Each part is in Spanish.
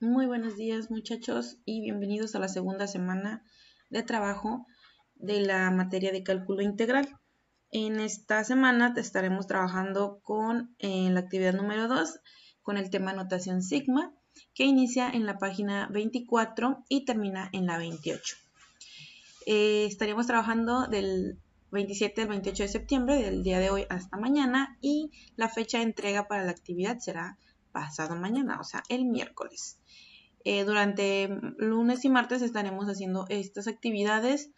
Muy buenos días, muchachos, y bienvenidos a la segunda semana de trabajo de la materia de cálculo integral. En esta semana estaremos trabajando con la actividad número 2 con el tema notación sigma, que inicia en la página 24 y termina en la 28. Estaríamos trabajando del 27 al 28 de septiembre, del día de hoy hasta mañana, y la fecha de entrega para la actividad será pasado mañana, o sea, el miércoles. Durante lunes y martes estaremos haciendo estas actividades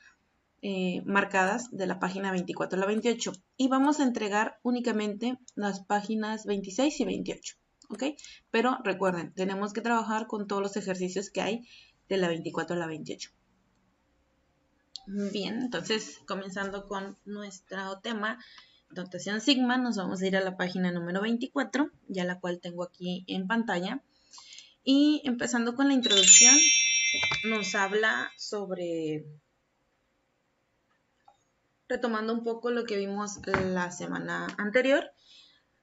marcadas de la página 24 a la 28 y vamos a entregar únicamente las páginas 26 y 28, ¿ok? Pero recuerden, tenemos que trabajar con todos los ejercicios que hay de la 24 a la 28. Bien, entonces comenzando con nuestro tema, notación sigma, nos vamos a ir a la página número 24, ya la cual tengo aquí en pantalla. Y empezando con la introducción, nos habla sobre, retomando un poco lo que vimos la semana anterior,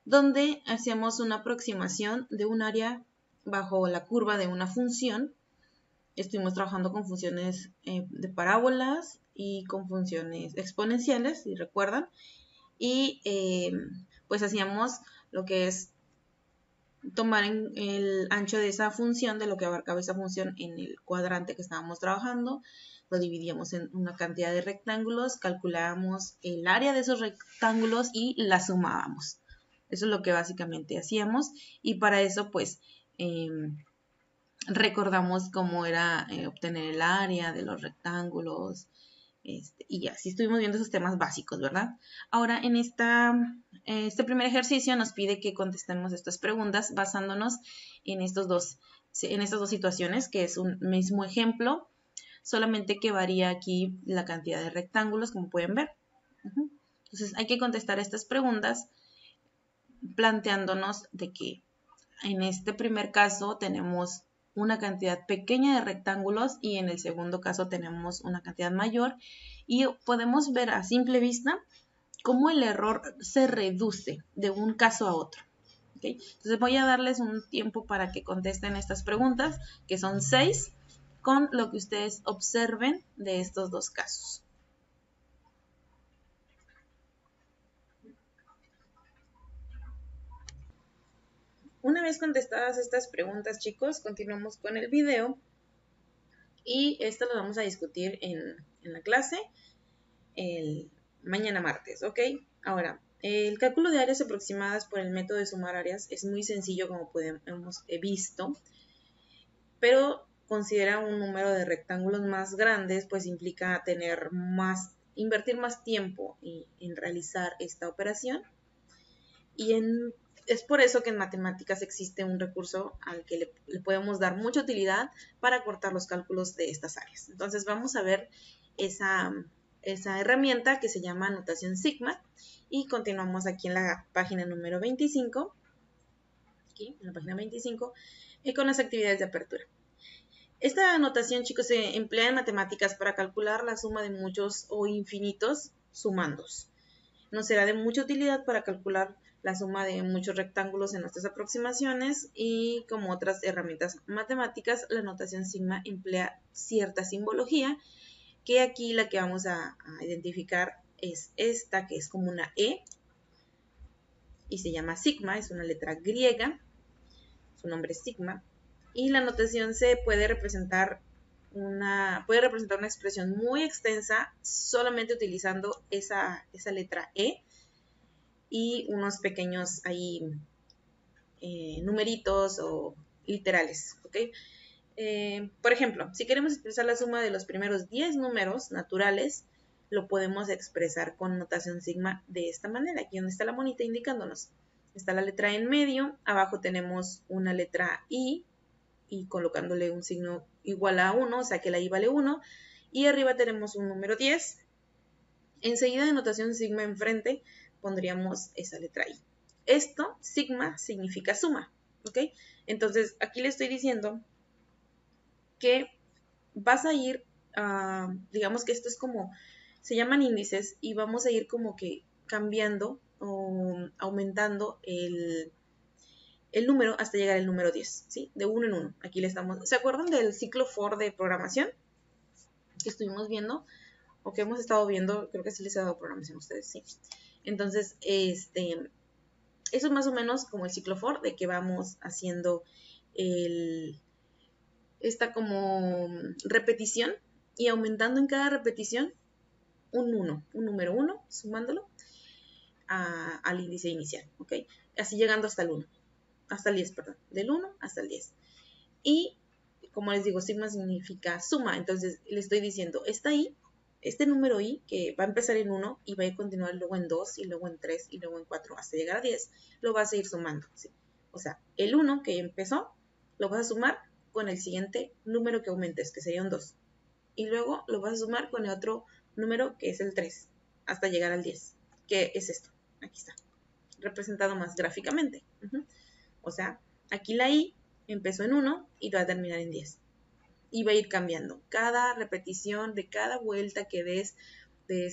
donde hacíamos una aproximación de un área bajo la curva de una función. Estuvimos trabajando con funciones de parábolas y con funciones exponenciales, si recuerdan, y pues hacíamos lo que es tomar en el ancho de esa función, de lo que abarcaba esa función en el cuadrante que estábamos trabajando, lo dividíamos en una cantidad de rectángulos, calculábamos el área de esos rectángulos y la sumábamos. Eso es lo que básicamente hacíamos y para eso pues recordamos cómo era obtener el área de los rectángulos, y así estuvimos viendo esos temas básicos, ¿verdad? Ahora, en este primer ejercicio nos pide que contestemos estas preguntas basándonos en estas dos situaciones, que es un mismo ejemplo, solamente que varía aquí la cantidad de rectángulos, como pueden ver. Entonces, hay que contestar estas preguntas planteándonos de que en este primer caso tenemos una cantidad pequeña de rectángulos y en el segundo caso tenemos una cantidad mayor y podemos ver a simple vista cómo el error se reduce de un caso a otro. ¿Okay? Entonces voy a darles un tiempo para que contesten estas preguntas, que son 6, con lo que ustedes observen de estos dos casos. Una vez contestadas estas preguntas, chicos, continuamos con el video y esto lo vamos a discutir en la clase el mañana martes, ¿ok? Ahora, el cálculo de áreas aproximadas por el método de sumar áreas es muy sencillo, como hemos visto, pero considera un número de rectángulos más grandes, pues implica invertir más tiempo en realizar esta operación. Y es por eso que en matemáticas existe un recurso al que le podemos dar mucha utilidad para cortar los cálculos de estas áreas. Entonces vamos a ver esa herramienta que se llama notación sigma y continuamos aquí en la página número 25, aquí en la página 25, con las actividades de apertura. Esta notación, chicos, se emplea en matemáticas para calcular la suma de muchos o infinitos sumandos. Nos será de mucha utilidad para calcular la suma de muchos rectángulos en nuestras aproximaciones y como otras herramientas matemáticas, la notación sigma emplea cierta simbología, que aquí la que vamos a identificar es esta, que es como una E y se llama sigma, es una letra griega, su nombre es sigma, y la notación se puede representar una expresión muy extensa solamente utilizando esa letra E y unos pequeños ahí numeritos o literales, ¿ok? Por ejemplo, si queremos expresar la suma de los primeros 10 números naturales, lo podemos expresar con notación sigma de esta manera, aquí donde está la monita indicándonos. Está la letra en medio, abajo tenemos una letra I y colocándole un signo igual a 1, o sea que la I vale 1, y arriba tenemos un número 10. Enseguida de notación sigma enfrente pondríamos esa letra I. Esto, sigma, significa suma, ¿ok? Entonces, aquí le estoy diciendo que vas a ir, digamos que esto es como, se llaman índices y vamos a ir como que cambiando o aumentando el número hasta llegar al número 10, ¿sí? De 1 en 1. Aquí le estamos... ¿Se acuerdan del ciclo for de programación que estuvimos viendo? O que hemos estado viendo, creo que sí les he dado programación a ustedes, sí. Entonces, eso es más o menos como el ciclo for, de que vamos haciendo esta como repetición y aumentando en cada repetición un número 1, sumándolo al índice inicial, ¿ok? Así llegando hasta el 1, hasta el 10, perdón, del 1 hasta el 10. Y, como les digo, sigma significa suma, entonces le estoy diciendo, está ahí, este número i, que va a empezar en 1 y va a continuar luego en 2, y luego en 3, y luego en 4, hasta llegar a 10, lo vas a ir sumando, ¿sí? O sea, el 1 que empezó, lo vas a sumar con el siguiente número que aumentes, que sería un 2. Y luego lo vas a sumar con el otro número, que es el 3, hasta llegar al 10, que es esto. Aquí está, representado más gráficamente. O sea, aquí la i empezó en 1 y va a terminar en 10. Y va a ir cambiando. Cada repetición de cada vuelta que des de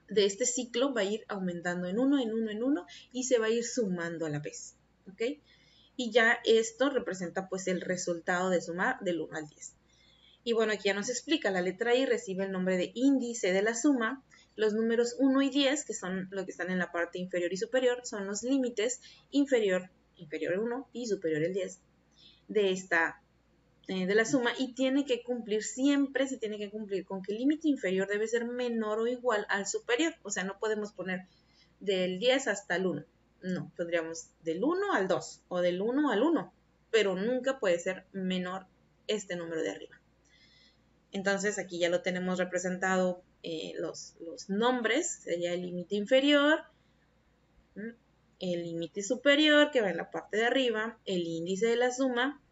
este ciclo va a ir aumentando en 1, en 1, en 1 y se va a ir sumando a la vez. ¿Ok? Y ya esto representa pues el resultado de sumar del 1 al 10. Y bueno, aquí ya nos explica, la letra I recibe el nombre de índice de la suma. Los números 1 y 10, que son los que están en la parte inferior y superior, son los límites inferior 1 y superior el 10 de la suma, y tiene que cumplir, siempre se tiene que cumplir con que el límite inferior debe ser menor o igual al superior. O sea, no podemos poner del 10 hasta el 1. No, pondríamos del 1 al 2 o del 1 al 1, pero nunca puede ser menor este número de arriba. Entonces aquí ya lo tenemos representado, los nombres, sería el límite inferior, el límite superior que va en la parte de arriba, el índice de la suma.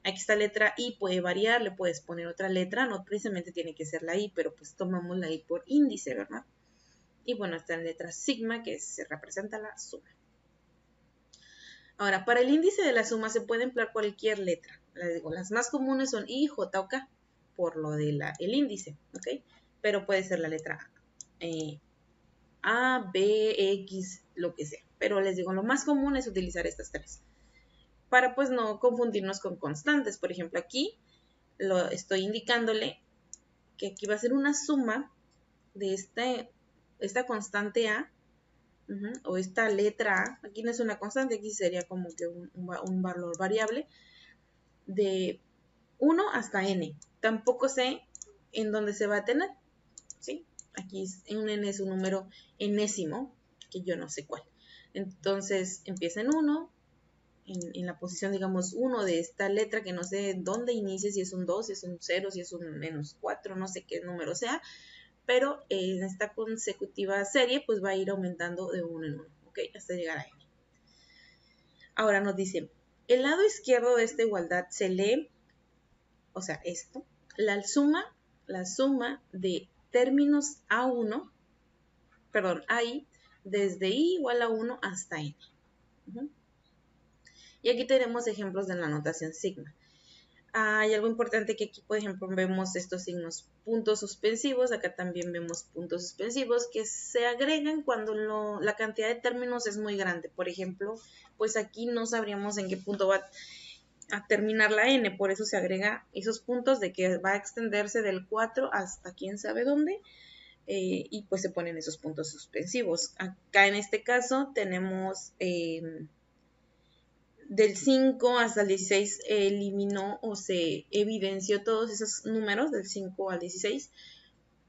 Aquí esta letra I puede variar, le puedes poner otra letra, no precisamente tiene que ser la I, pero pues tomamos la I por índice, ¿verdad? Y bueno, esta letra sigma, que se representa la suma. Ahora, para el índice de la suma se puede emplear cualquier letra. Les digo, las más comunes son I, J o K, por lo del índice, ¿ok? Pero puede ser la letra A, B, X, lo que sea. Pero les digo, lo más común es utilizar estas tres, para pues no confundirnos con constantes. Por ejemplo, aquí lo estoy indicándole que aquí va a ser una suma de esta constante A, o esta letra A. Aquí no es una constante, aquí sería como que un valor variable de 1 hasta n. Tampoco sé en dónde se va a tener, ¿sí? Aquí un n es un número enésimo, que yo no sé cuál. Entonces empieza en 1, en la posición, digamos, 1 de esta letra, que no sé dónde inicia, si es un 2, si es un 0, si es un menos 4, no sé qué número sea, pero en esta consecutiva serie pues va a ir aumentando de 1 en 1, ¿ok? Hasta llegar a n. Ahora nos dice, el lado izquierdo de esta igualdad se lee, o sea, esto, la suma de términos A1, perdón, AI, desde I igual a 1 hasta n. Y aquí tenemos ejemplos de la notación sigma. Hay algo importante, que aquí, por ejemplo, vemos estos signos puntos suspensivos. Acá también vemos puntos suspensivos que se agregan cuando la cantidad de términos es muy grande. Por ejemplo, pues aquí no sabríamos en qué punto va a terminar la n, por eso se agrega esos puntos de que va a extenderse del 4 hasta quién sabe dónde, y pues se ponen esos puntos suspensivos. Acá en este caso tenemos del 5 hasta el 16 eliminó o se evidenció todos esos números del 5 al 16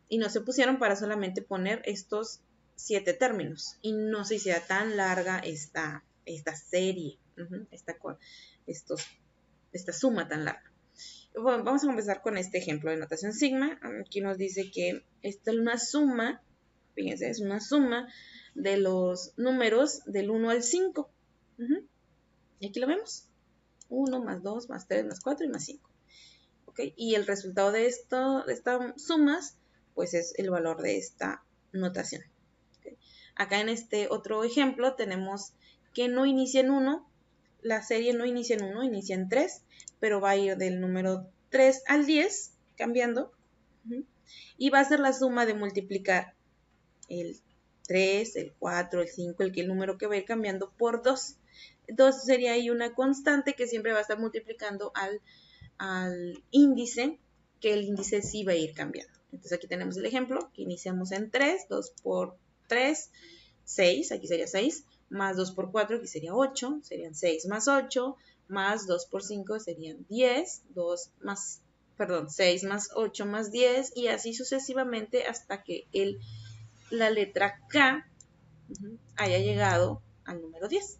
y no se pusieron para solamente poner estos 7 términos y no se hiciera tan larga esta serie, esta suma tan larga. Bueno, vamos a empezar con este ejemplo de notación sigma. Aquí nos dice que esta es una suma, fíjense, es una suma de los números del 1 al 5. Y aquí lo vemos. 1 más 2 más 3 más 4 y más 5. ¿Okay? Y el resultado de estas sumas, pues es el valor de esta notación. ¿Okay? Acá en este otro ejemplo tenemos que no inicia en 1, la serie no inicia en 1, inicia en 3, pero va a ir del número 3 al 10, cambiando, y va a ser la suma de multiplicar el 3, el 4, el 5, el número que va a ir cambiando por 2. Entonces sería ahí una constante que siempre va a estar multiplicando al índice, que el índice sí va a ir cambiando. Entonces aquí tenemos el ejemplo, que iniciamos en 3, 2 por 3, 6, aquí sería 6, más 2 por 4, aquí sería 8, serían 6 más 8, más 2 por 5 serían 10, 6 más 8 más 10, y así sucesivamente hasta que la letra K haya llegado al número 10,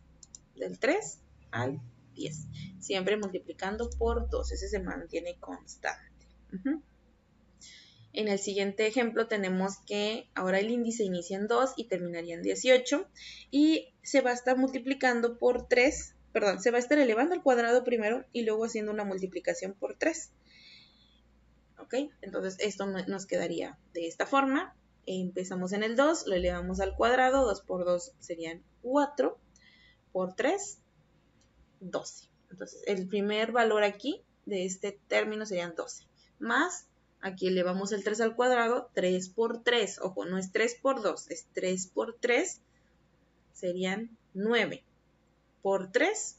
del 3 al 10, siempre multiplicando por 2, ese se mantiene constante. En el siguiente ejemplo tenemos que ahora el índice inicia en 2 y terminaría en 18 y se va a estar multiplicando por 3, perdón, se va a estar elevando al cuadrado primero y luego haciendo una multiplicación por 3. ¿Ok? Entonces esto nos quedaría de esta forma. Empezamos en el 2, lo elevamos al cuadrado, 2 por 2 serían 4, por 3, 12. Entonces el primer valor aquí de este término serían 12, más aquí elevamos el 3 al cuadrado, 3 por 3, ojo, no es 3 por 2, es 3 por 3, serían 9, por 3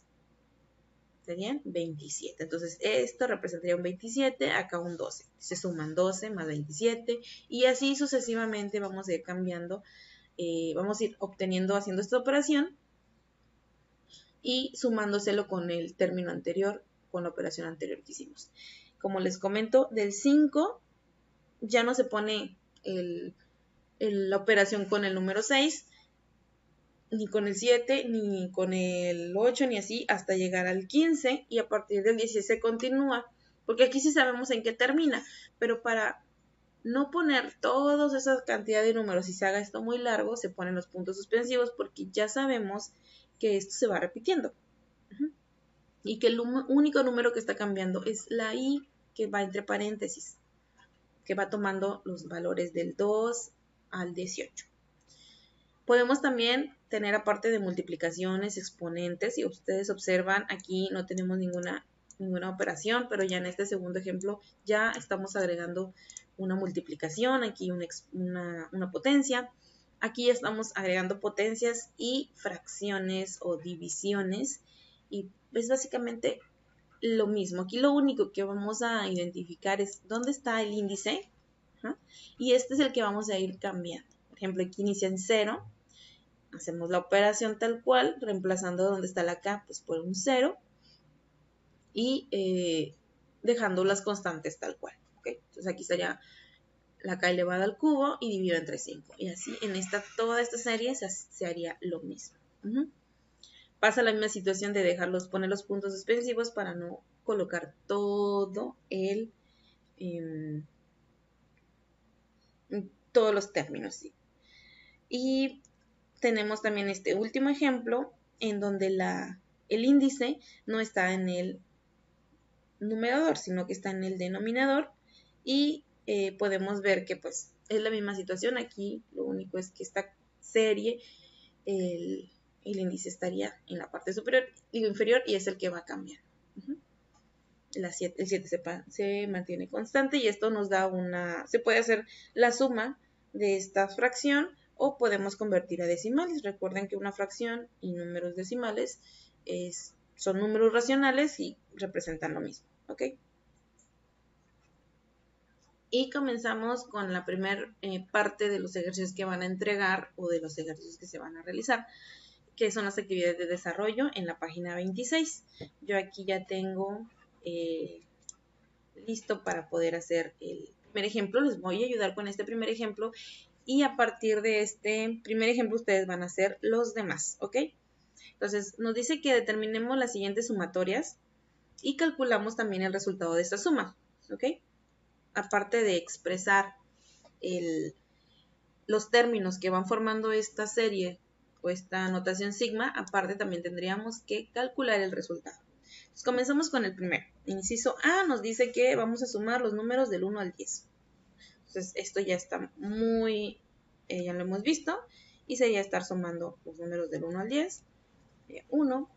serían 27. Entonces esto representaría un 27, acá un 12. Se suman 12 más 27 y así sucesivamente vamos a ir cambiando, vamos a ir obteniendo, haciendo esta operación y sumándoselo con el término anterior, con la operación anterior que hicimos. Como les comento, del 5 ya no se pone la operación con el número 6, ni con el 7, ni con el 8, ni así, hasta llegar al 15, y a partir del 16 se continúa, porque aquí sí sabemos en qué termina, pero para no poner toda esa cantidad de números y se haga esto muy largo, se ponen los puntos suspensivos, porque ya sabemos que esto se va repitiendo. Y que el único número que está cambiando es la i que va entre paréntesis, que va tomando los valores del 2 al 18. Podemos también tener, aparte de multiplicaciones, exponentes, y ustedes observan aquí no tenemos ninguna operación, pero ya en este segundo ejemplo ya estamos agregando una multiplicación, aquí una potencia, aquí estamos agregando potencias y fracciones o divisiones, y es básicamente lo mismo. Aquí lo único que vamos a identificar es dónde está el índice, y este es el que vamos a ir cambiando. Por ejemplo, aquí inicia en 0, hacemos la operación tal cual, reemplazando donde está la K pues por un 0 y dejando las constantes tal cual. ¿Okay? Entonces aquí estaría la K elevada al cubo y dividido entre 5. Y así en toda esta serie se haría lo mismo. Pasa la misma situación de poner los puntos suspensivos para no colocar todo todos los términos. ¿Sí? Y tenemos también este último ejemplo en donde el índice no está en el numerador, sino que está en el denominador, y podemos ver que pues es la misma situación. Aquí lo único es que esta serie, el índice estaría en la parte superior y inferior, y es el que va a cambiar. El 7 se mantiene constante, y esto nos da se puede hacer la suma de esta fracción, o podemos convertir a decimales. Recuerden que una fracción y números decimales son números racionales y representan lo mismo. ¿Ok? Y comenzamos con la primera parte de los ejercicios que van a entregar o de los ejercicios que se van a realizar, que son las actividades de desarrollo en la página 26. Yo aquí ya tengo listo para poder hacer el primer ejemplo. Les voy a ayudar con este primer ejemplo, y a partir de este primer ejemplo ustedes van a hacer los demás, ¿ok? Entonces nos dice que determinemos las siguientes sumatorias y calculamos también el resultado de esta suma, ¿ok? Aparte de expresar los términos que van formando esta serie o esta notación sigma, aparte también tendríamos que calcular el resultado. Entonces comenzamos con el primero. Inciso A nos dice que vamos a sumar los números del 1 al 10. Entonces esto ya está ya lo hemos visto, y sería estar sumando los números del 1 al 10. 1,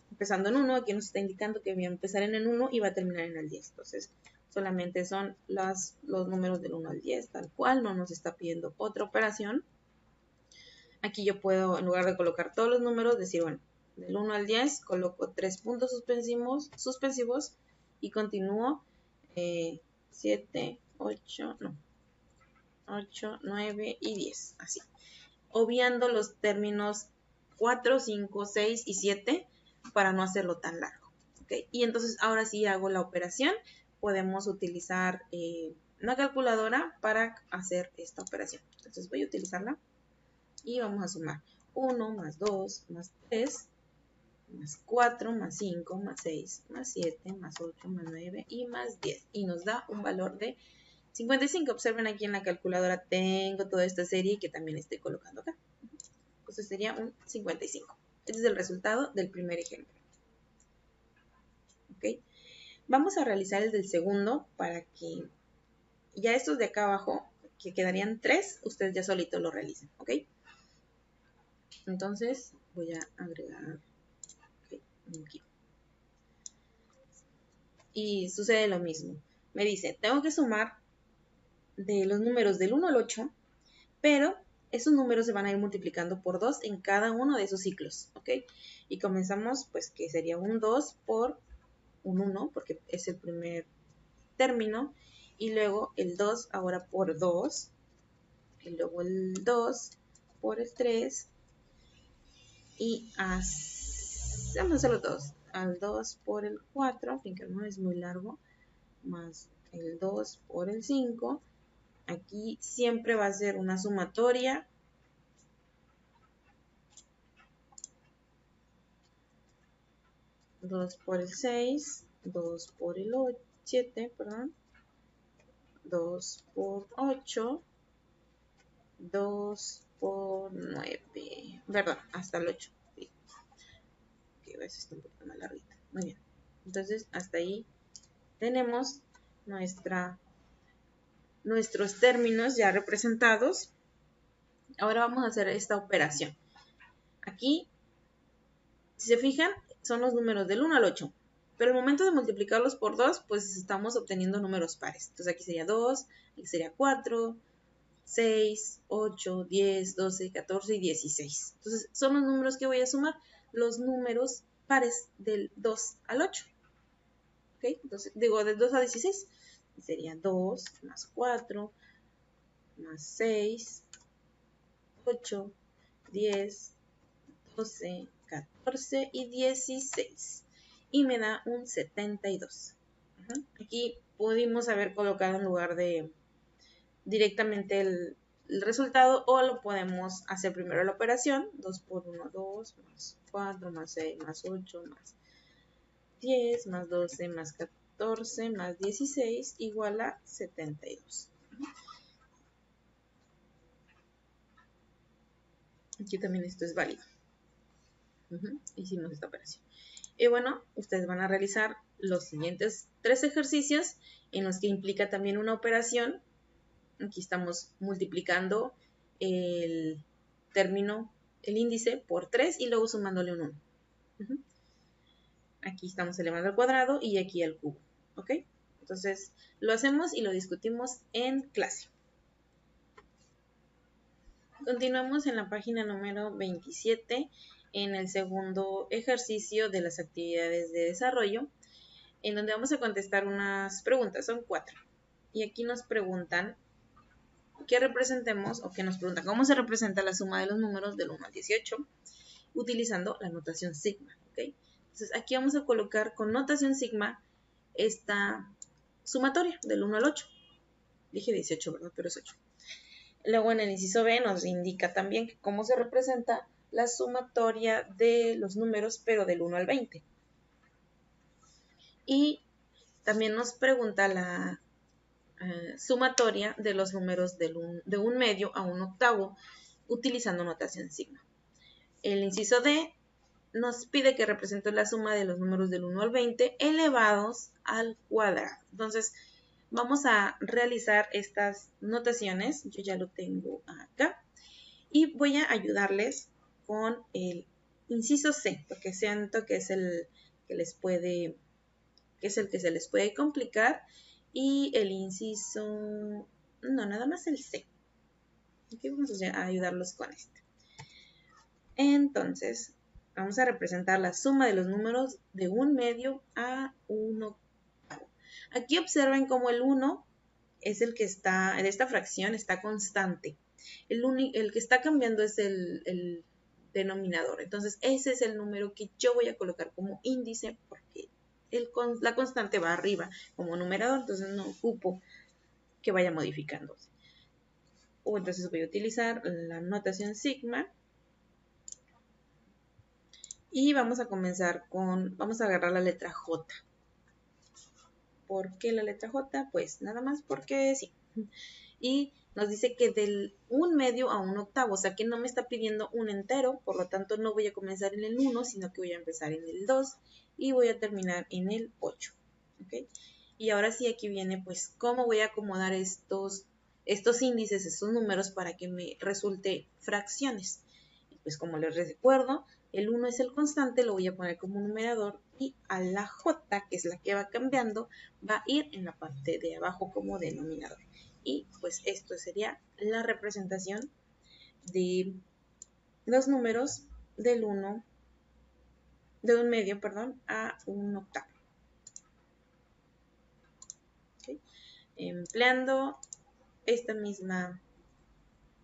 empezando en 1, aquí nos está indicando que voy a empezar en el 1 y va a terminar en el 10. Entonces solamente son los números del 1 al 10, tal cual, no nos está pidiendo otra operación. Aquí yo puedo, en lugar de colocar todos los números, decir, bueno, del 1 al 10 coloco 3 puntos suspensivos y continúo 7, 8, 9 y 10, así. Obviando los términos 4, 5, 6 y 7 para no hacerlo tan largo. ¿Okay? Y entonces ahora sí hago la operación. Podemos utilizar una calculadora para hacer esta operación. Entonces voy a utilizarla y vamos a sumar 1 más 2 más 3 más 4 más 5 más 6 más 7 más 8 más 9 y más 10. Y nos da un valor de 55. Observen aquí en la calculadora tengo toda esta serie que también estoy colocando acá. Entonces sería un 55. Este es el resultado del primer ejemplo. ¿Ok? Vamos a realizar el del segundo para que ya estos de acá abajo, que quedarían 3, ustedes ya solito lo realicen. ¿Ok? Entonces voy a agregar aquí. Y sucede lo mismo. Me dice, tengo que sumar de los números del 1 al 8, pero esos números se van a ir multiplicando por 2 en cada uno de esos ciclos, ¿ok? Y comenzamos, pues, que sería un 2 por un 1, porque es el primer término, y luego el 2 ahora por 2, y luego el 2 por el 3, y así, vamos a hacerlo todos, al 2 por el 4, que no es muy largo, más el 2 por el 5, aquí siempre va a ser una sumatoria. 2 por el 6, 2 por el 7, perdón, 2 por 8, 2 por 9, perdón, hasta el 8. Sí. Ok, a veces está un poquito más larguita. Muy bien. Entonces, hasta ahí tenemos nuestros términos ya representados. Ahora vamos a hacer esta operación. Aquí, si se fijan, son los números del 1 al 8. Pero al momento de multiplicarlos por 2, pues estamos obteniendo números pares. Entonces aquí sería 2, aquí sería 4, 6, 8, 10, 12, 14 y 16. Entonces son los números que voy a sumar, los números pares del 2 al 8. ¿Ok? Entonces digo del 2 a 16. Sería 2 más 4 más 6, 8, 10, 12, 14 y 16. Y me da un 72. Aquí pudimos haber colocado en lugar de directamente el resultado, o lo podemos hacer primero la operación, 2 por 1, 2, más 4, más 6, más 8, más 10, más 12, más 14, más 16, igual a 72. Aquí también esto es válido. Hicimos esta operación. Y bueno, ustedes van a realizar los siguientes 3 ejercicios en los que implica también una operación. Aquí estamos multiplicando el término, el índice por 3 y luego sumándole un 1. Aquí estamos elevando al cuadrado y aquí al cubo. ¿Ok? Entonces lo hacemos y lo discutimos en clase. Continuamos en la página número 27 en el segundo ejercicio de las actividades de desarrollo, en donde vamos a contestar unas preguntas, son 4. Y aquí nos preguntan que representemos, o que nos preguntan cómo se representa la suma de los números del 1 al 18 utilizando la notación sigma. ¿Okay? Entonces aquí vamos a colocar con notación sigma esta sumatoria del 1 al 8. Dije 18, ¿verdad? Pero es 8. Luego en el inciso B nos indica también cómo se representa la sumatoria de los números, pero del 1 al 20. Y también nos pregunta la sumatoria de los números de un medio a un octavo utilizando notación sigma. El inciso D nos pide que represente la suma de los números del 1 al 20 elevados al cuadrado. Entonces, vamos a realizar estas notaciones. Yo ya lo tengo acá. Y voy a ayudarles con el inciso C, porque siento que es el que les puede, que es el que se les puede complicar. Y el inciso, no, nada más el C. Aquí vamos a ayudarlos con este. Entonces, vamos a representar la suma de los números de 1/2 a 1/8. Aquí observen cómo el 1 es el que está, en esta fracción está constante. El que está cambiando es el denominador. Entonces, ese es el número que yo voy a colocar como índice porque la constante va arriba como numerador, entonces no ocupo que vaya modificándose. O entonces voy a utilizar la notación sigma. Y vamos a comenzar vamos a agarrar la letra J. ¿Por qué la letra J? Pues nada más porque sí. Y nos dice que del 1/2 a 1/8, o sea que no me está pidiendo un entero, por lo tanto no voy a comenzar en el 1, sino que voy a empezar en el 2 y voy a terminar en el 8. ¿Okay? Y ahora sí aquí viene pues cómo voy a acomodar estos índices, estos números para que me resulte fracciones. Pues como les recuerdo, el 1 es el constante, lo voy a poner como numerador y a la J, que es la que va cambiando, va a ir en la parte de abajo como denominador. Y pues esto sería la representación de los números del 1, de 1/2, perdón, a 1/8. ¿Okay? Empleando esta misma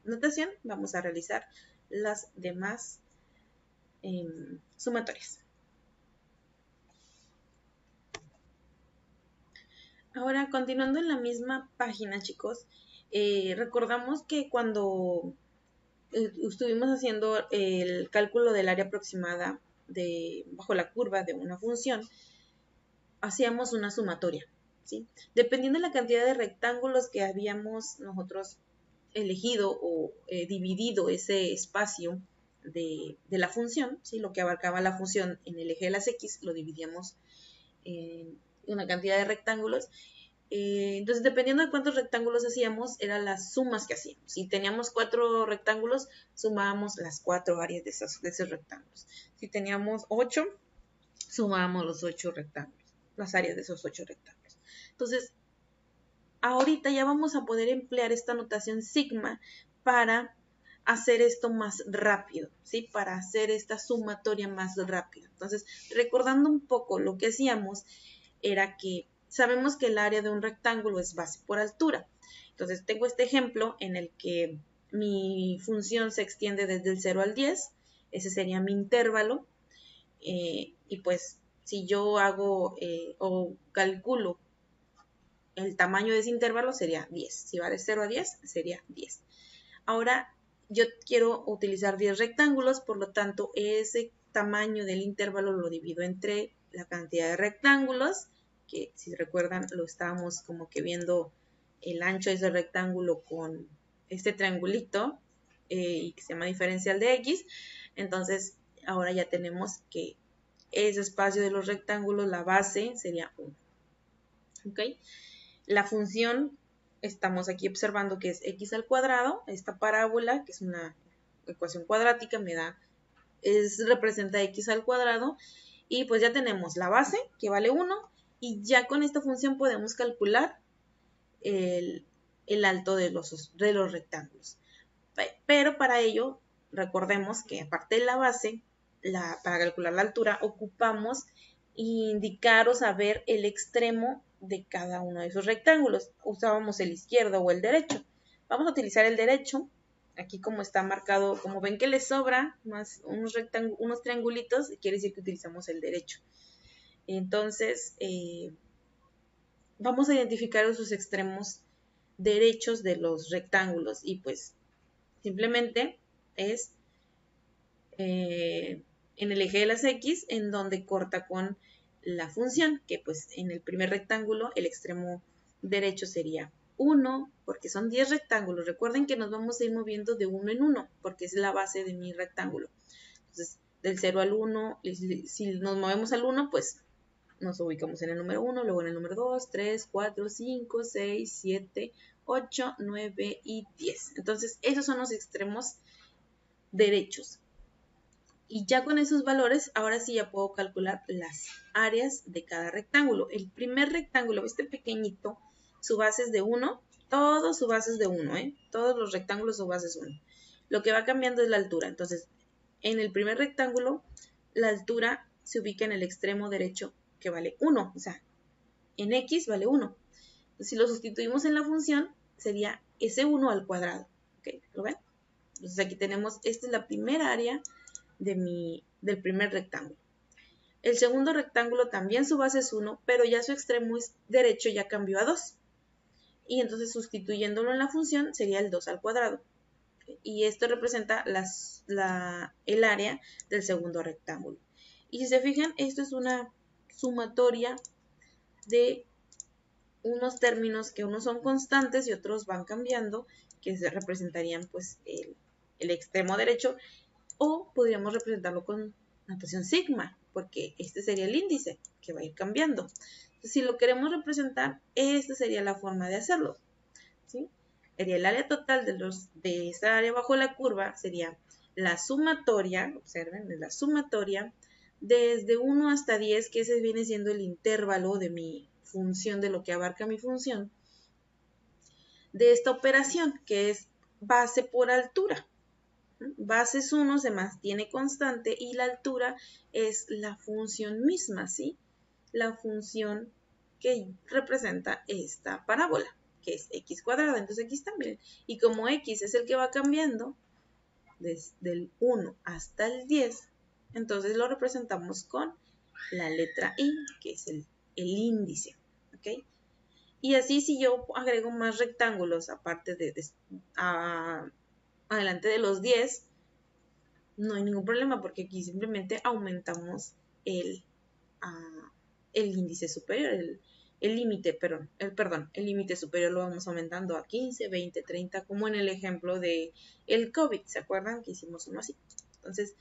notación, vamos a realizar las demás sumatorias. Ahora, continuando en la misma página, chicos, recordamos que cuando estuvimos haciendo el cálculo del área aproximada bajo la curva de una función, hacíamos una sumatoria, ¿sí? Dependiendo de la cantidad de rectángulos que habíamos nosotros elegido o dividido ese espacio de la función, ¿sí? Lo que abarcaba la función en el eje de las X, lo dividíamos en una cantidad de rectángulos. Entonces, dependiendo de cuántos rectángulos hacíamos, eran las sumas que hacíamos. Si teníamos 4 rectángulos, sumábamos las 4 áreas de esos rectángulos. Si teníamos 8, sumábamos los 8 rectángulos, las áreas de esos 8 rectángulos. Entonces, ahorita ya vamos a poder emplear esta notación sigma para hacer esto más rápido, ¿sí? Para hacer esta sumatoria más rápida. Entonces, recordando un poco lo que hacíamos, era que sabemos que el área de un rectángulo es base por altura. Entonces, tengo este ejemplo en el que mi función se extiende desde el 0 al 10. Ese sería mi intervalo. Y pues, si yo hago o calculo el tamaño de ese intervalo, sería 10. Si va de 0 a 10, sería 10. Ahora, yo quiero utilizar 10 rectángulos, por lo tanto, ese tamaño del intervalo lo divido entre la cantidad de rectángulos, que si recuerdan lo estábamos como que viendo el ancho de ese rectángulo con este triangulito y que se llama diferencial de X. Entonces ahora ya tenemos que ese espacio de los rectángulos, la base sería 1. ¿Ok? La función estamos aquí observando que es X al cuadrado, esta parábola que es una ecuación cuadrática representa X al cuadrado y pues ya tenemos la base que vale 1 y ya con esta función podemos calcular el alto de los rectángulos. Pero para ello, recordemos que aparte de la base, para calcular la altura, ocupamos indicar o saber el extremo de cada uno de esos rectángulos. Usábamos el izquierdo o el derecho. Vamos a utilizar el derecho. Aquí como está marcado, como ven que le sobra más unos triangulitos, quiere decir que utilizamos el derecho. Entonces, vamos a identificar esos extremos derechos de los rectángulos y pues simplemente es en el eje de las X en donde corta con la función, que pues en el primer rectángulo el extremo derecho sería 1, porque son 10 rectángulos. Recuerden que nos vamos a ir moviendo de 1 en 1, porque es la base de mi rectángulo. Entonces, del 0 al 1, si nos movemos al 1, pues nos ubicamos en el número 1, luego en el número 2, 3, 4, 5, 6, 7, 8, 9 y 10. Entonces, esos son los extremos derechos. Y ya con esos valores, ahora sí ya puedo calcular las áreas de cada rectángulo. El primer rectángulo, este pequeñito, su base es de 1. Todos su base es de 1, Todos los rectángulos su base es 1. Lo que va cambiando es la altura. Entonces, en el primer rectángulo la altura se ubica en el extremo derecho, que vale 1, o sea, en x vale 1. Entonces, si lo sustituimos en la función, sería ese 1 al cuadrado. ¿Ok? ¿Lo ven? Entonces aquí tenemos, esta es la primera área del primer rectángulo. El segundo rectángulo también su base es 1, pero ya su extremo derecho ya cambió a 2. Y entonces sustituyéndolo en la función sería el 2 al cuadrado. Y esto representa el área del segundo rectángulo. Y si se fijan, esto es una sumatoria de unos términos que unos son constantes y otros van cambiando, que se representarían pues el extremo derecho, o podríamos representarlo con notación sigma, porque este sería el índice que va a ir cambiando. Entonces, si lo queremos representar, esta sería la forma de hacerlo, ¿sí? Sería el área total de esta área bajo la curva, sería la sumatoria, observen, la sumatoria desde 1 hasta 10, que ese viene siendo el intervalo de mi función, de lo que abarca mi función, de esta operación, que es base por altura. Base es 1, se mantiene constante, y la altura es la función misma, ¿sí? La función que representa esta parábola, que es x cuadrada. Entonces aquí está, miren. Y como x es el que va cambiando desde el 1 hasta el 10, entonces lo representamos con la letra I, que es el índice. ¿Ok? Y así, si yo agrego más rectángulos aparte adelante de los 10, no hay ningún problema, porque aquí simplemente aumentamos el índice superior, el límite, el límite superior lo vamos aumentando a 15, 20, 30, como en el ejemplo de el COVID, ¿se acuerdan que hicimos uno así? Entonces,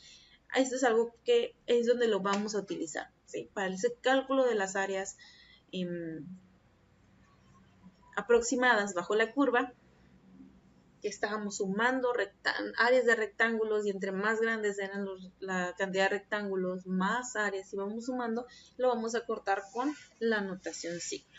esto es algo que es donde lo vamos a utilizar, ¿sí? Para ese cálculo de las áreas aproximadas bajo la curva, que estábamos sumando áreas de rectángulos, y entre más grandes eran la cantidad de rectángulos, más áreas íbamos sumando, lo vamos a cortar con la notación sigma.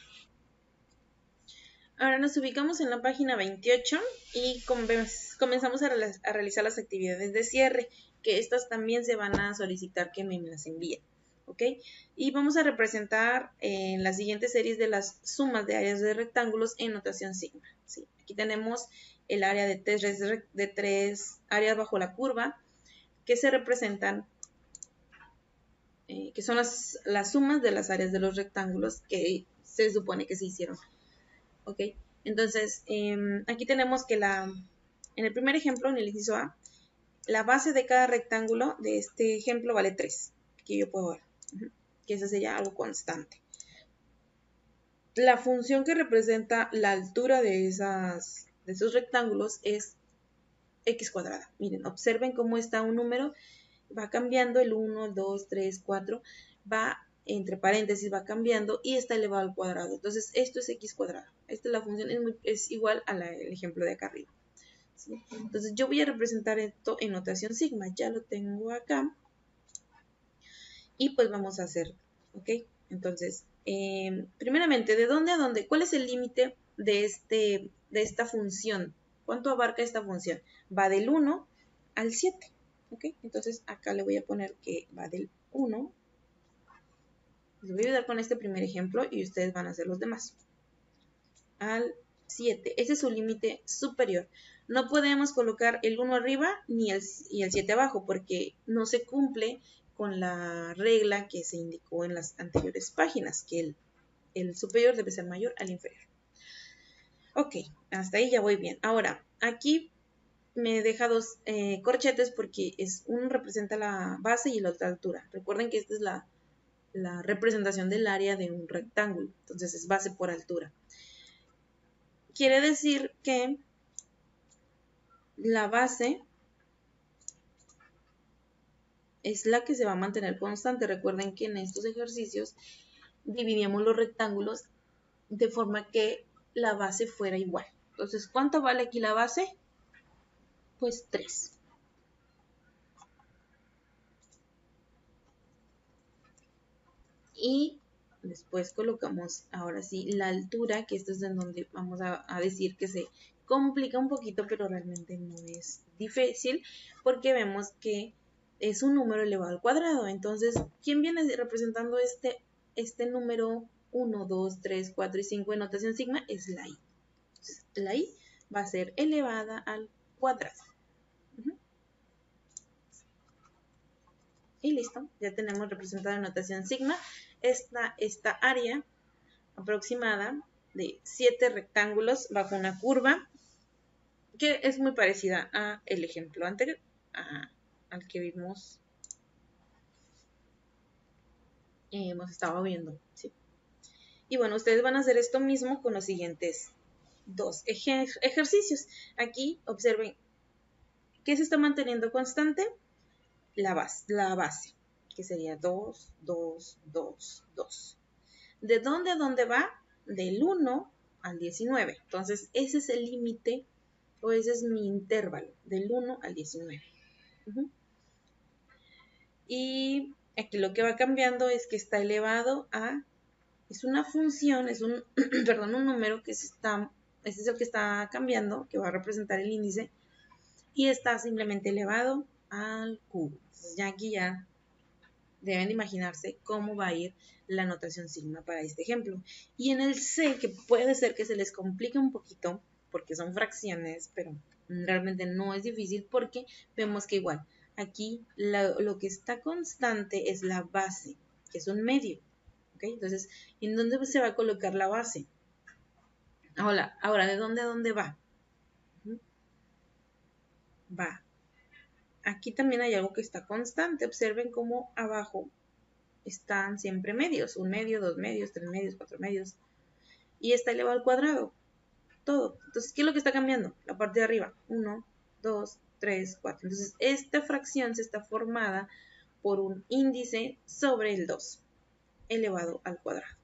Ahora nos ubicamos en la página 28 y comenzamos a realizar las actividades de cierre, que estas también se van a solicitar que me las envíen. ¿Ok? Y vamos a representar en las siguientes series de las sumas de áreas de rectángulos en notación sigma. ¿Sí? Aquí tenemos el área de tres áreas bajo la curva, que se representan, que son las sumas de las áreas de los rectángulos que se supone que se hicieron. ¿Ok? Entonces, aquí tenemos que en el primer ejemplo, en el inciso A, la base de cada rectángulo de este ejemplo vale 3. Aquí yo puedo ver que eso sería algo constante. La función que representa la altura de esos rectángulos es x cuadrada. Miren, observen cómo está un número, va cambiando el 1, 2, 3, 4, va entre paréntesis, va cambiando y está elevado al cuadrado. Entonces, esto es x cuadrado. Esta es la función, es igual al ejemplo de acá arriba. ¿Sí? Entonces, yo voy a representar esto en notación sigma. Ya lo tengo acá. Y pues vamos a hacer, ¿ok? Entonces, primeramente, ¿de dónde a dónde? ¿Cuál es el límite de esta función? ¿Cuánto abarca esta función? Va del 1 al 7, ¿ok? Entonces, acá le voy a poner que va del 1. Les voy a ayudar con este primer ejemplo y ustedes van a hacer los demás. Al 7. Ese es su límite superior. No podemos colocar el 1 arriba y el 7 abajo, porque no se cumple con la regla que se indicó en las anteriores páginas, que el superior debe ser mayor al inferior. Ok, hasta ahí ya voy bien. Ahora, aquí me deja dos corchetes, porque uno representa la base y la otra altura. Recuerden que esta es la representación del área de un rectángulo, entonces es base por altura. Quiere decir que la base es la que se va a mantener constante. Recuerden que en estos ejercicios dividíamos los rectángulos de forma que la base fuera igual. Entonces, ¿cuánto vale aquí la base? Pues 3. Y después colocamos ahora sí la altura, que esto es en donde vamos a decir que se complica un poquito, pero realmente no es difícil, porque vemos que es un número elevado al cuadrado. Entonces, ¿quién viene representando este número 1, 2, 3, 4 y 5 en notación sigma? Es la i. Entonces, la i va a ser elevada al cuadrado. Y listo, ya tenemos representada en notación sigma esta área aproximada de 7 rectángulos bajo una curva que es muy parecida al ejemplo anterior, al que hemos estado viendo, ¿sí? Y bueno, ustedes van a hacer esto mismo con los siguientes dos ejercicios. Aquí observen que se está manteniendo constante la base, que sería 2, 2, 2, 2. ¿De dónde a dónde va? Del 1 al 19. Entonces, ese es el límite, o ese es mi intervalo, del 1 al 19. Y aquí lo que va cambiando es que está elevado a, es una función, es un, perdón, un número que este es el que está cambiando, que va a representar el índice, y está simplemente elevado al cubo. Entonces ya aquí ya deben de imaginarse cómo va a ir la notación sigma para este ejemplo. Y en el C, que puede ser que se les complique un poquito, porque son fracciones, pero realmente no es difícil porque vemos que igual, aquí lo que está constante es la base, que es un medio. ¿Okay? Entonces, ¿en dónde se va a colocar la base? Ahora, ¿de dónde a dónde va? Va. Aquí también hay algo que está constante. Observen cómo abajo están siempre medios. Un medio, dos medios, tres medios, cuatro medios. Y está elevado al cuadrado. Todo. Entonces, ¿qué es lo que está cambiando? La parte de arriba. 1, 2, 3, 4. Entonces, esta fracción se está formada por un índice sobre el 2 elevado al cuadrado.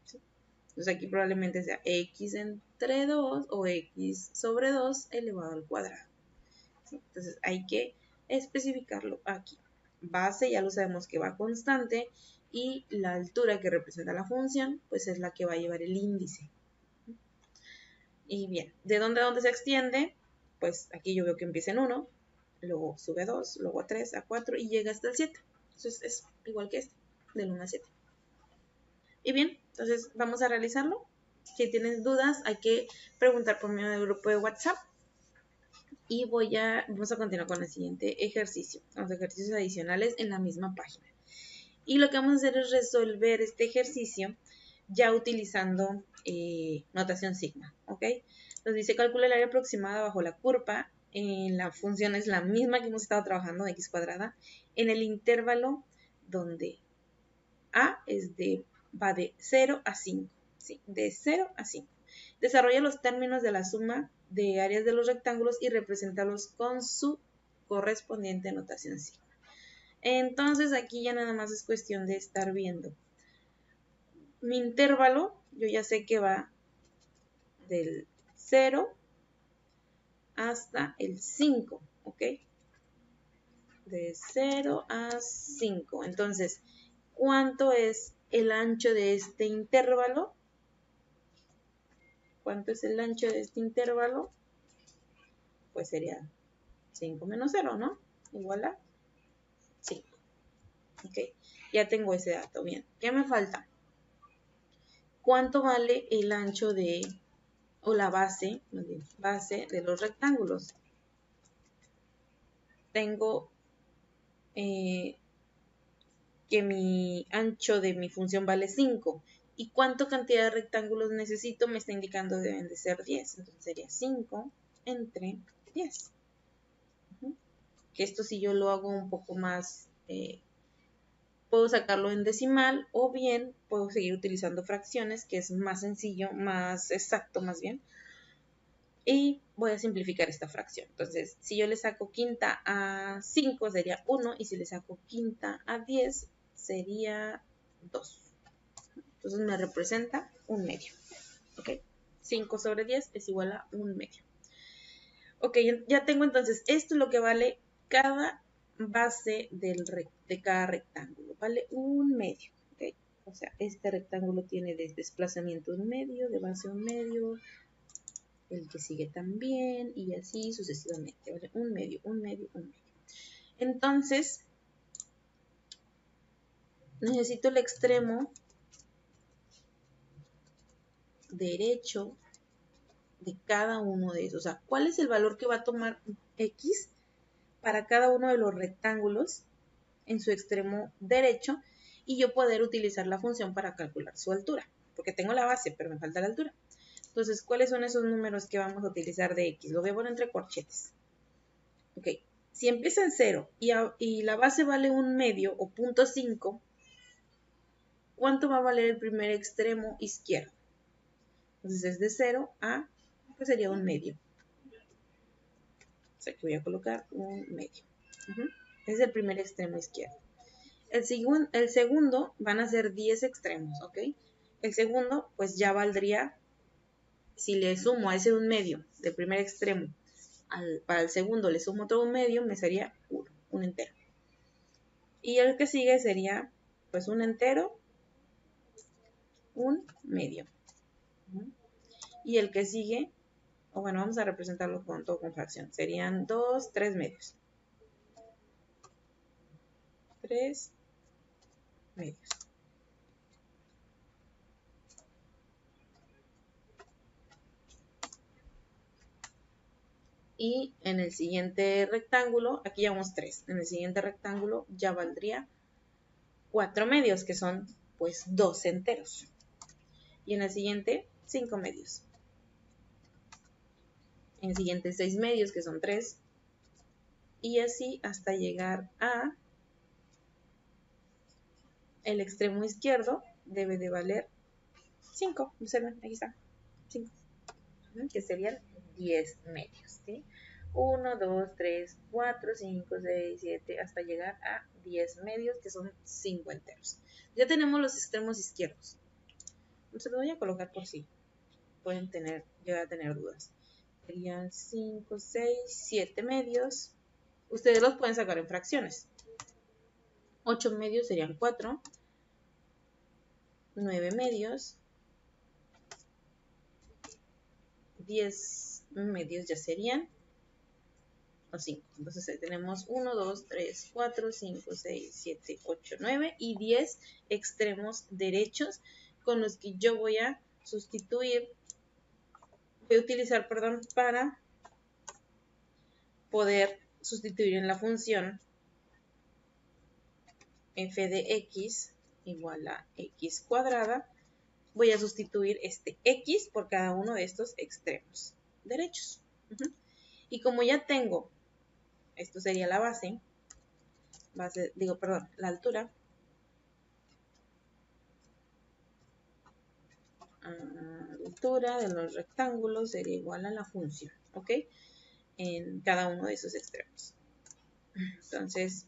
¿Sí? Entonces, aquí probablemente sea x entre 2 o x sobre 2 elevado al cuadrado. ¿Sí? Entonces, hay que especificarlo aquí. Base, ya lo sabemos que va constante, y la altura que representa la función, pues es la que va a llevar el índice. Y bien, ¿de dónde a dónde se extiende? Pues aquí yo veo que empieza en 1, luego sube a 2, luego a 3, a 4 y llega hasta el 7. Entonces es igual que este, del 1 a 7. Y bien, entonces vamos a realizarlo. Si tienes dudas, hay que preguntar por medio del grupo de WhatsApp. Y vamos a continuar con el siguiente ejercicio, los ejercicios adicionales en la misma página. Y lo que vamos a hacer es resolver este ejercicio ya utilizando notación sigma, ¿ok? Nos dice calcula el área aproximada bajo la curva. La función es la misma que hemos estado trabajando, x cuadrada, en el intervalo donde a va de 0 a 5, ¿sí? De 0 a 5. Desarrolla los términos de la suma de áreas de los rectángulos y represéntalos con su correspondiente notación sigma. Entonces aquí ya nada más es cuestión de estar viendo. Mi intervalo, yo ya sé que va del 0 hasta el 5, ¿ok? De 0 a 5. Entonces, ¿cuánto es el ancho de este intervalo? ¿Cuánto es el ancho de este intervalo? Pues sería 5 menos 0, ¿no? Igual a 5. Ok, ya tengo ese dato. Bien, ¿qué me falta? ¿Cuánto vale el ancho o la base de los rectángulos? Tengo que mi ancho de mi función vale 5. ¿Y cuánto cantidad de rectángulos necesito? Me está indicando que deben de ser 10. Entonces sería 5 entre 10. Que esto si yo lo hago un poco más, puedo sacarlo en decimal o bien puedo seguir utilizando fracciones, que es más sencillo, más exacto más bien. Y voy a simplificar esta fracción. Entonces, si yo le saco quinta a 5 sería 1 y si le saco quinta a 10 sería 2. Entonces me representa un medio. ¿Ok? 5 sobre 10 es igual a un medio. Ok, ya tengo entonces, esto es lo que vale cada base de cada rectángulo. Vale un medio. ¿Ok? O sea, este rectángulo tiene de desplazamiento un medio, de base un medio, el que sigue también y así sucesivamente. ¿Vale? Un medio, un medio, un medio. Entonces, necesito el extremo derecho de cada uno de esos. O sea, ¿cuál es el valor que va a tomar X para cada uno de los rectángulos en su extremo derecho? Y yo poder utilizar la función para calcular su altura. Porque tengo la base, pero me falta la altura. Entonces, ¿cuáles son esos números que vamos a utilizar de X? Lo voy a poner entre corchetes. Ok, si empieza en 0 y la base vale 1/2 o 0.5, ¿cuánto va a valer el primer extremo izquierdo? Entonces es de 0 a, pues sería 1/2. O sea, que voy a colocar 1/2. Ese es el primer extremo izquierdo. El segundo van a ser 10 extremos, ¿ok? El segundo, pues ya valdría, si le sumo a ese 1/2 del primer extremo, para el segundo le sumo otro 1/2, me sería 1, un entero. Y el que sigue sería, pues, un entero, 1/2. Y el que sigue, o bueno, vamos a representarlo todo con fracción. Serían 2, 3/2. 3/2. Y en el siguiente rectángulo, aquí llevamos 3. En el siguiente rectángulo ya valdría 4/2, que son pues 2 enteros. Y en el siguiente, 5/2. En el siguiente, 6/2, que son 3. Y así hasta llegar a el extremo izquierdo, debe de valer 5. Observen, aquí está, 5. Que serían 10/2, ¿sí? 1, 2, 3, 4, 5, 6, 7, hasta llegar a 10/2, que son 5 enteros. Ya tenemos los extremos izquierdos. Se los voy a colocar por si pueden llegar a tener dudas. Serían 5, 6, 7/2. Ustedes los pueden sacar en fracciones. 8/2 serían 4. 9/2. 10/2 ya serían 5. Entonces ahí tenemos 1, 2, 3, 4, 5, 6, 7, 8, 9 y 10 extremos derechos con los que yo voy a utilizar para poder sustituir en la función f de x igual a x cuadrada. Voy a sustituir este x por cada uno de estos extremos derechos. Y como ya tengo, esto sería la la altura. La altura de los rectángulos sería igual a la función, ¿ok? En cada uno de esos extremos. Entonces,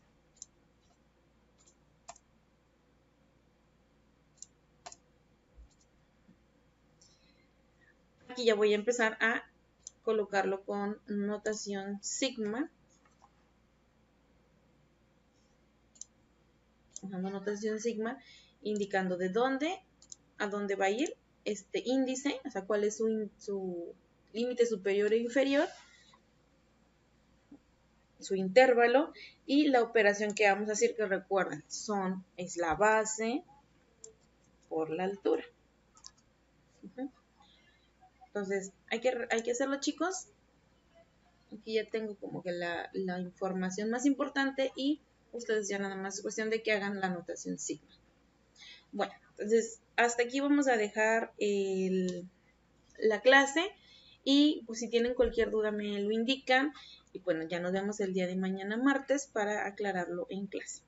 aquí ya voy a empezar a colocarlo con notación sigma. Usando notación sigma, indicando de dónde a dónde va a ir este índice, o sea, cuál es su límite superior e inferior, su intervalo y la operación que vamos a hacer, que recuerden, es la base por la altura. Entonces, hay que hacerlo, chicos. Aquí ya tengo como que la información más importante y ustedes ya nada más es cuestión de que hagan la notación sigma. Bueno, entonces hasta aquí vamos a dejar la clase y pues si tienen cualquier duda me lo indican y bueno, ya nos vemos el día de mañana martes para aclararlo en clase.